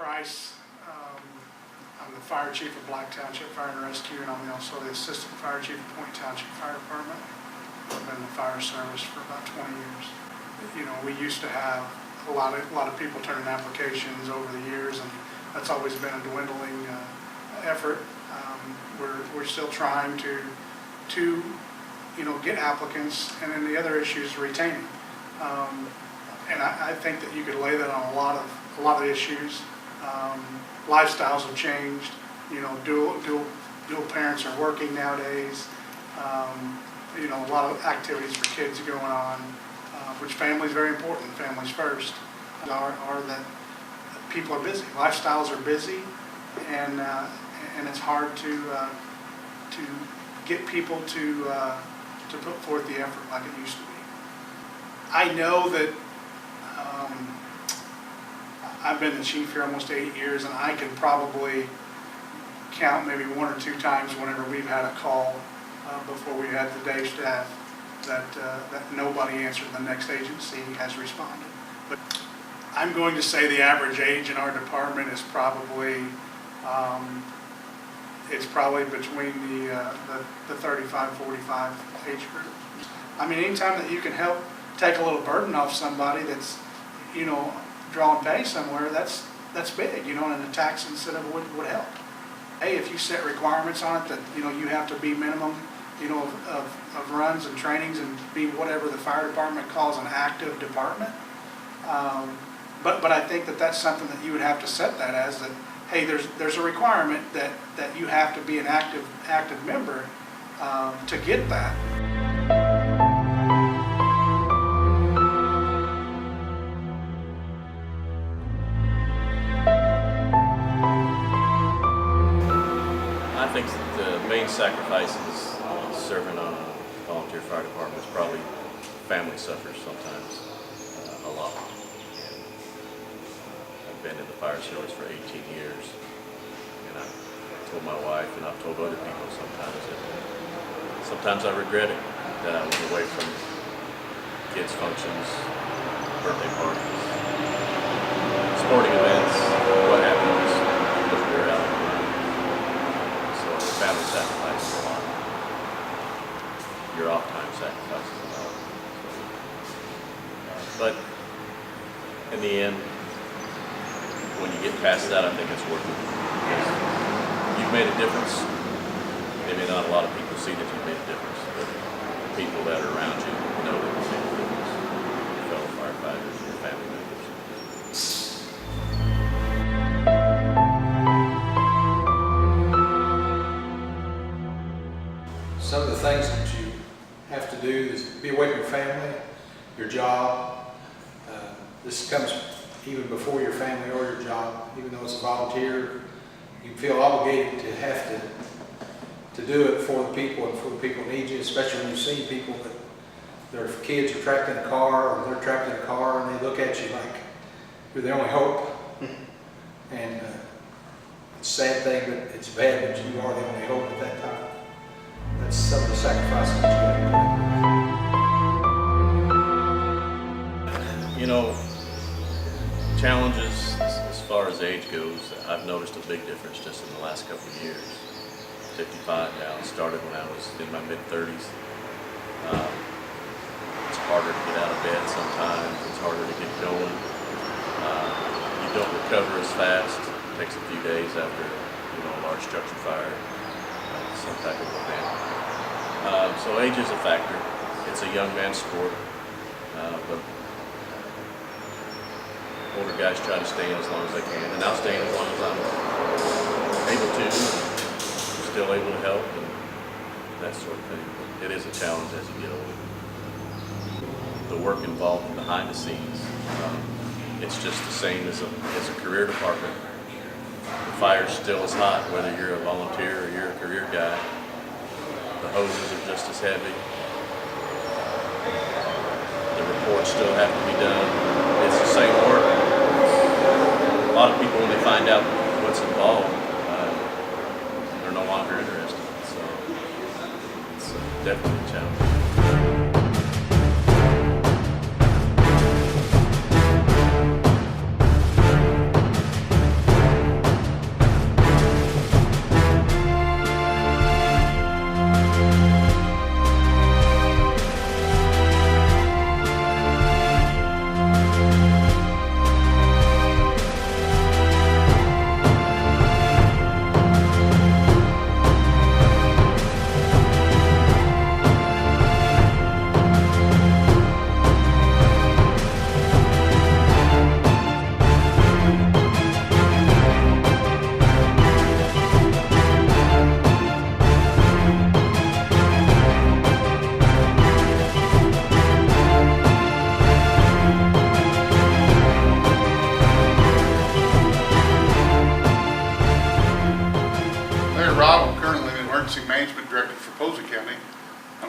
Price. I'm the fire chief of Black Township Fire and Rescue, and I'm also the assistant fire chief of Point Township Fire Department. I've been in the fire service for about 20 years. You know, we used to have a lot of people turning applications over the years, and that's always been a dwindling effort. We're still trying to get applicants, and then the other issue is retaining. And I think that you could lay that on a lot of issues. Lifestyles have changed. You know, dual parents are working nowadays. You know, a lot of activities for kids going on, which family is very important. Families first. Are that people are busy. Lifestyles are busy, and it's hard to get people to put forth the effort like it used to be. I know that I've been the chief here almost 8 years, and I can probably count maybe 1 or 2 times whenever we've had a call before we had the day staff that nobody answered. The next agency has responded. But I'm going to say the average age in our department is probably between the 35-45 age group. I mean, anytime that you can help take a little burden off somebody that's, you know, drawing pay somewhere, that's big, you know, and a tax incentive would help. Hey, if you set requirements on it that, you know, you have to be minimum, you know, of runs and trainings and be whatever the fire department calls an active department. But I think that that's something that you would have to set that as that, hey, there's a requirement that you have to be an active member to get that. I think the main sacrifices serving on a volunteer fire department is probably family suffers sometimes a lot. And I've been in the fire service for 18 years, and I've told my wife and I've told other people sometimes I regret it that I was away from kids' functions, birthday parties, sporting events, what happens because we're out. So the family sacrifices a lot. Your off time sacrifices a lot. But in the end, when you get past that, I think it's worth it. Because you've made a difference. Maybe not a lot of people see that you've made a difference, but the people that are around you know that you've made a difference. Your fellow firefighters, your family members. Some of the things that you have to do is be away from your family, your job. This comes even before your family or your job. Even though it's a volunteer, you feel obligated to have to do it for the people and for the people who need you, especially when you see people that their kids are trapped in a car or they're trapped in a car and they look at you like you're the only hope. And it's a sad thing, but it's bad that you are the only hope at that time. That's some of the sacrifices that you have to do. You know, challenges as far as age goes, I've noticed a big difference just in the last couple of years. 55 now, started when I was in my mid-30s. It's harder to get out of bed sometimes, it's harder to get going. You don't recover as fast. It takes a few days after, you know, a large structure fire, some type of event. So age is a factor. It's a young man's sport, but older guys try to stay in as long as they can, and I'll stay in as long as I'm able to, and still able to help, and that sort of thing. But it is a challenge as you get older. The work involved behind the scenes, it's just the same as a career department. The fire's still as hot, whether you're a volunteer or you're a career guy. The hoses are just as heavy. The reports still have to be done. It's the same work. A lot of people, when they find out what's involved, they're no longer interested. So it's definitely a challenge.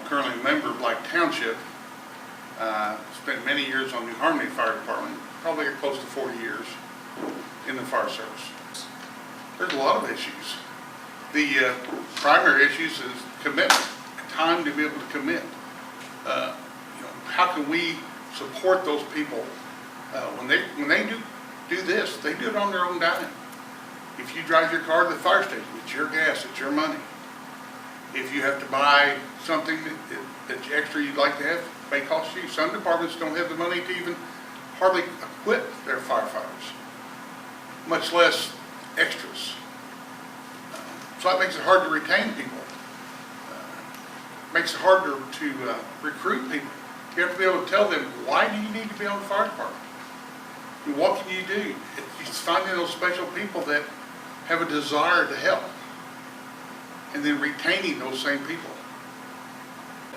currently a member of Black Township. Spent many years on New Harmony Fire Department, probably close to 40 years in the fire service. There's a lot of issues. The primary issues is commitment, time to be able to commit. How can we support those people when they do this? They do it on their own dime. If you drive your car to the fire station, it's your gas, it's your money. If you have to buy something that extra you'd like to have, it may cost you. Some departments don't have the money to even hardly equip their firefighters, much less extras. So that makes it hard to retain people. Makes it harder to recruit people. You have to be able to tell them, why do you need to be on the fire department? And what can you do? It's finding those special people that have a desire to help, and then retaining those same people.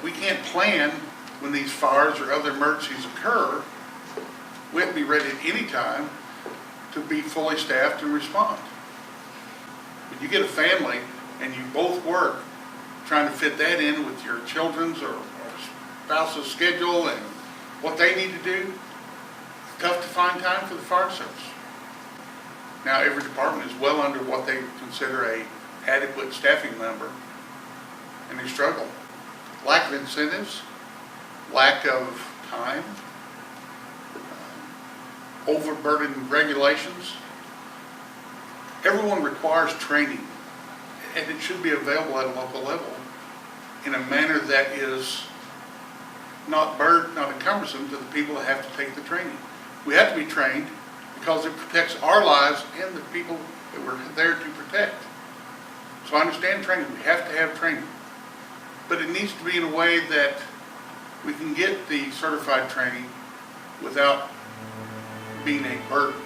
We can't plan when these fires or other emergencies occur. We have to be ready at any time to be fully staffed and respond. When you get a family and you both work, trying to fit that in with your children's or spouse's schedule and what they need to do, it's tough to find time for the fire service. Now every department is well under what they consider a adequate staffing number, and they struggle. Lack of incentives, lack of time, overburdened regulations. Everyone requires training, and it should be available at a local level in a manner that is not cumbersome to the people that have to take the training. We have to be trained because it protects our lives and the people that we're there to protect. So I understand training. We have to have training. But it needs to be in a way that we can get the certified training without being a burden.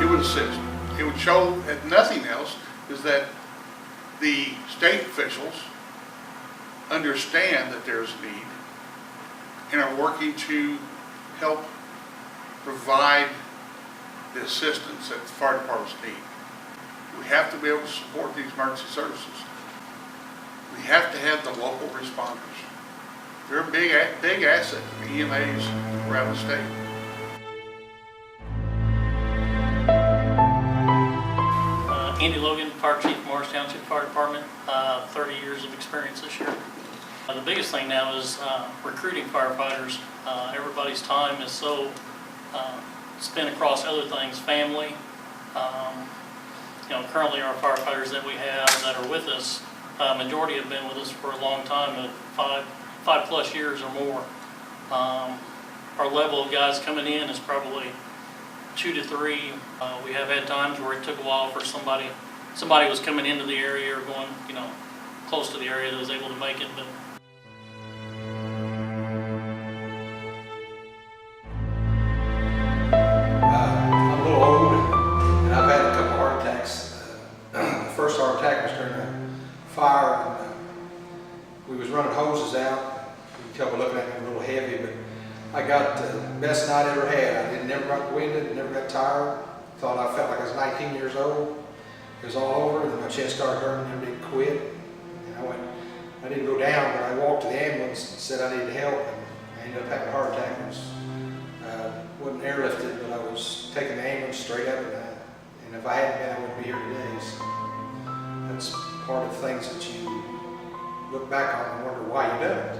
It would assist. It would show that nothing else is that the state officials understand that there's a need and are working to help provide the assistance that the fire departments need. We have to be able to support these emergency services. We have to have the local responders. They're a big asset to the EMAs around the state. Andy Logan, Fire Chief, Morris Township Fire Department, 30 years of experience this year. The biggest thing now is recruiting firefighters. Everybody's time is so spent across other things, family. Currently our firefighters that we have that are with us, majority have been with us for a long time, 5+ years or more. Our level of guys coming in is probably 2 to 3. We have had times where it took a while for somebody was coming into the area or going, close to the area that was able to make it. But I'm a little old, and I've had a couple heart attacks. The first heart attack was during a fire, and we was running hoses out. You can tell by looking at me I'm a little heavy, but I got the best night I ever had. I never got winded, never got tired. Thought I felt like I was 19 years old. It was all over, and then my chest started hurting, and I didn't quit. And I didn't go down, but I walked to the ambulance and said I needed help, and I ended up having a heart attack. Wasn't airlifted, but I was taking the ambulance straight up, and if I hadn't been, I wouldn't be here today. So that's part of things that you look back on and wonder why you done it.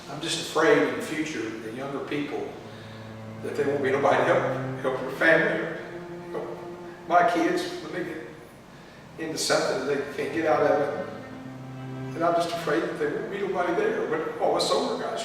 I'm just afraid in the future, the younger people, that there won't be nobody to help their family or help my kids when they get into something that they can't get out of it. And I'm just afraid that there won't be nobody there when all of us older guys